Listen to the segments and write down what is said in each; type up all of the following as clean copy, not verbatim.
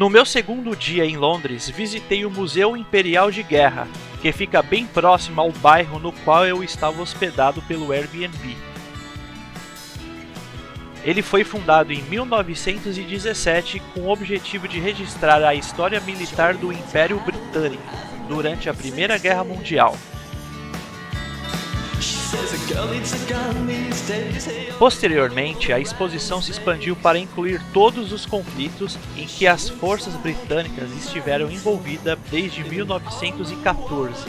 No meu segundo dia em Londres, visitei o Museu Imperial de Guerra, que fica bem próximo ao bairro no qual eu estava hospedado pelo Airbnb. Ele foi fundado em 1917 com o objetivo de registrar a história militar do Império Britânico durante a Primeira Guerra Mundial. Posteriormente, a exposição se expandiu para incluir todos os conflitos em que as forças britânicas estiveram envolvidas desde 1914.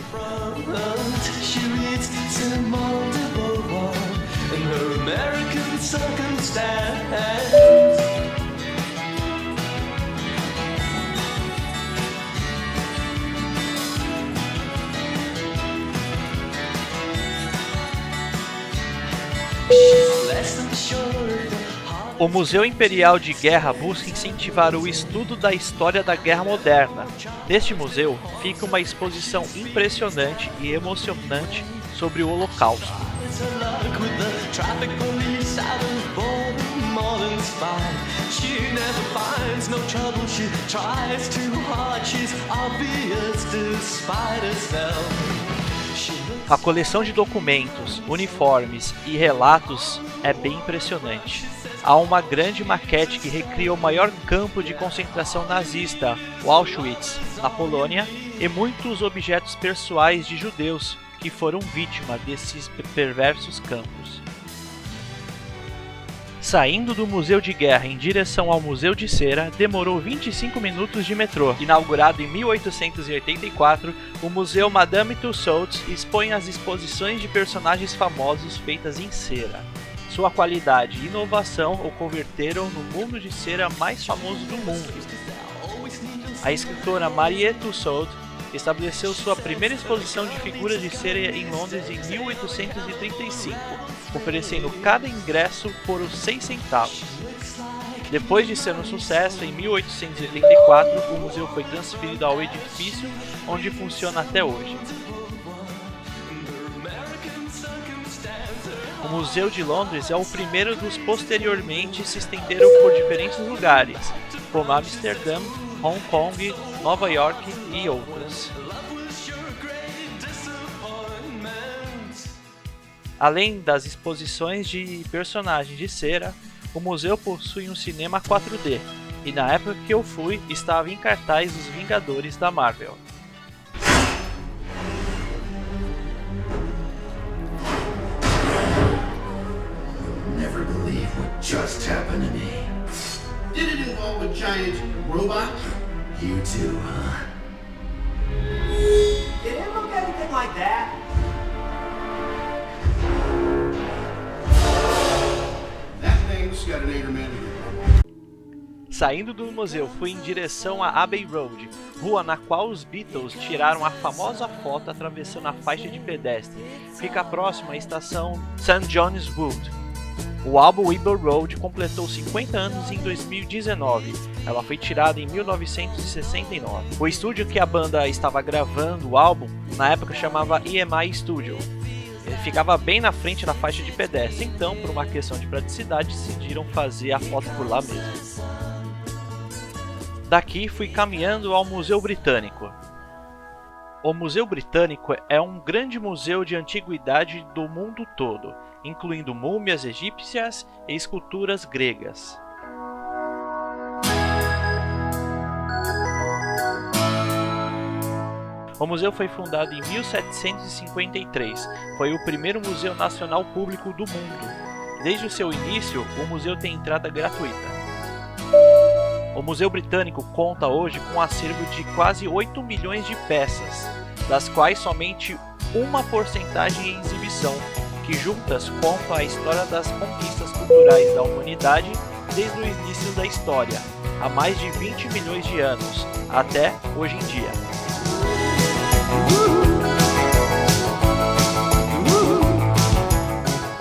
O Museu Imperial de Guerra busca incentivar o estudo da história da guerra moderna. Neste museu fica uma exposição impressionante e emocionante sobre o Holocausto. A coleção de documentos, uniformes e relatos é bem impressionante. Há uma grande maquete que recria o maior campo de concentração nazista, o Auschwitz, na Polônia, e muitos objetos pessoais de judeus que foram vítimas desses perversos campos. Saindo do Museu de Guerra em direção ao Museu de Cera, demorou 25 minutos de metrô. Inaugurado em 1884, o Museu Madame Tussauds expõe as exposições de personagens famosos feitas em cera. Sua qualidade e inovação o converteram no mundo de cera mais famoso do mundo. A escritora Marie Tussauds estabeleceu sua primeira exposição de figuras de cera em Londres em 1835, oferecendo cada ingresso por 6 centavos. Depois de ser um sucesso, em 1884 o museu foi transferido ao edifício onde funciona até hoje. O Museu de Londres é o primeiro dos posteriormente se estenderam por diferentes lugares, como Amsterdã, Hong Kong, Nova York e outras. Além das exposições de personagens de cera, o museu possui um cinema 4D, e na época que eu fui, estava em cartaz Os Vingadores da Marvel. Never believe what just happened to me. Did it involve a giant robot? You too, huh? Did it look anything like that? That thing's got an Anchorman. Saindo do museu, fui em direção a Abbey Road, rua na qual os Beatles tiraram a famosa foto atravessando a faixa de pedestre. Fica próximo à estação St. John's Wood. O álbum Abbey Road completou 50 anos em 2019. Ela foi tirada em 1969. O estúdio que a banda estava gravando o álbum, na época chamava EMI Studio. Ele ficava bem na frente da faixa de pedestre, então, por uma questão de praticidade, decidiram fazer a foto por lá mesmo. Daqui fui caminhando ao Museu Britânico. O Museu Britânico é um grande museu de antiguidade do mundo todo, incluindo múmias egípcias e esculturas gregas. O museu foi fundado em 1753. Foi o primeiro museu nacional público do mundo. Desde o seu início, o museu tem entrada gratuita. O Museu Britânico conta hoje com um acervo de quase 8 milhões de peças, das quais somente uma porcentagem em exibição, que juntas contam a história das conquistas culturais da humanidade desde o início da história, há mais de 20 milhões de anos, até hoje em dia.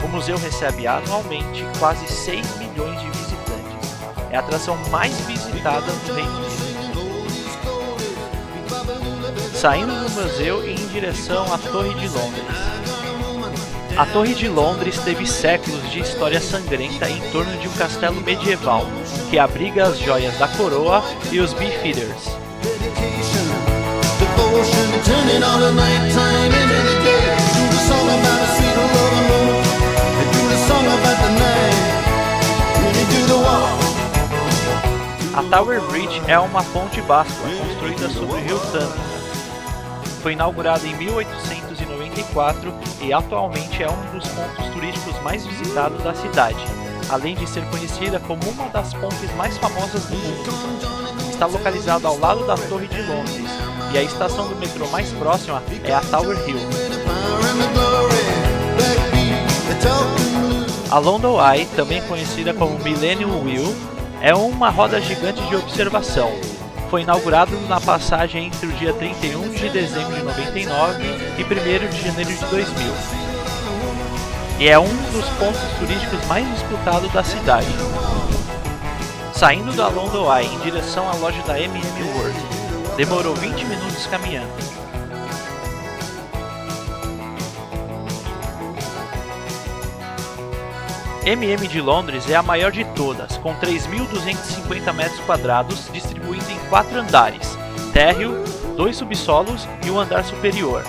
O museu recebe anualmente quase 6 milhões de visitantes. É a atração mais visitada do Reino Unido. Saindo do museu e em direção à Torre de Londres. A Torre de Londres teve séculos de história sangrenta em torno de um castelo medieval, que abriga as joias da coroa e os Beefeaters. A Tower Bridge é uma ponte basca construída sobre o rio Tâmisa. Foi inaugurada em 1894 e atualmente é um dos pontos turísticos mais visitados da cidade, além de ser conhecida como uma das pontes mais famosas do mundo. Está localizada ao lado da Torre de Londres e a estação do metrô mais próxima é a Tower Hill. A London Eye, também conhecida como Millennium Wheel, é uma roda gigante de observação. Foi inaugurado na passagem entre o dia 31 de dezembro de 99 e 1º de janeiro de 2000. E é um dos pontos turísticos mais disputados da cidade. Saindo da London Eye em direção à loja da MM World, demorou 20 minutos caminhando. MM de Londres é a maior de todas, com 3.250 metros quadrados, distribuída em 4 andares, térreo, 2 subsolos e um andar superior.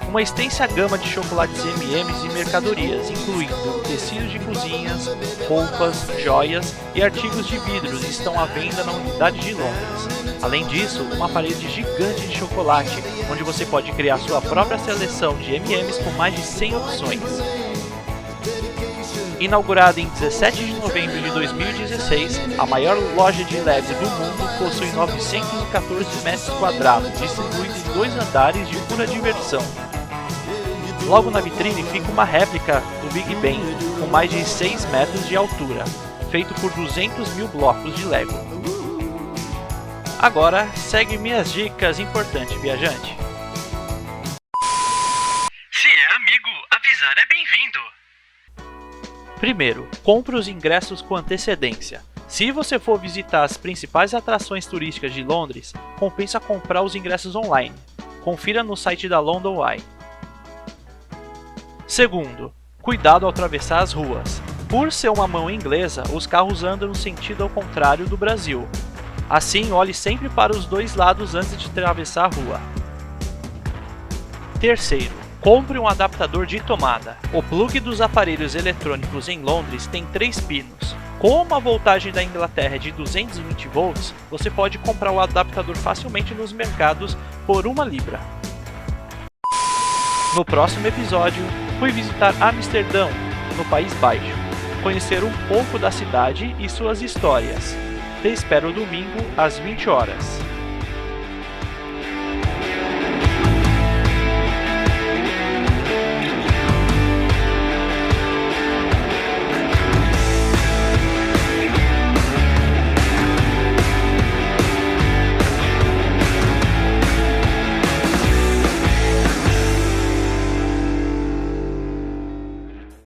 Uma extensa gama de chocolates M&M's e mercadorias, incluindo tecidos de cozinhas, roupas, joias e artigos de vidros, estão à venda na unidade de Londres. Além disso, uma parede gigante de chocolate, onde você pode criar sua própria seleção de M&M's com mais de 100 opções. Inaugurada em 17 de novembro de 2016, a maior loja de Lego do mundo possui 914 metros quadrados, distribuída em 2 andares de pura diversão. Logo na vitrine fica uma réplica do Big Ben, com mais de 6 metros de altura, feito por 200 mil blocos de Lego. Agora, segue minhas dicas importantes, viajante. Se é amigo, avisar é bem-vindo. Primeiro, compre os ingressos com antecedência. Se você for visitar as principais atrações turísticas de Londres, compensa comprar os ingressos online. Confira no site da London Eye. Segundo, cuidado ao atravessar as ruas. Por ser uma mão inglesa, os carros andam no sentido ao contrário do Brasil. Assim, olhe sempre para os 2 lados antes de atravessar a rua. Terceiro, compre um adaptador de tomada. O plug dos aparelhos eletrônicos em Londres tem 3 pinos. Como a voltagem da Inglaterra é de 220 volts, você pode comprar o adaptador facilmente nos mercados por £1. No próximo episódio, fui visitar Amsterdão, no País Baixo, conhecer um pouco da cidade e suas histórias. Te espero domingo às 20 horas.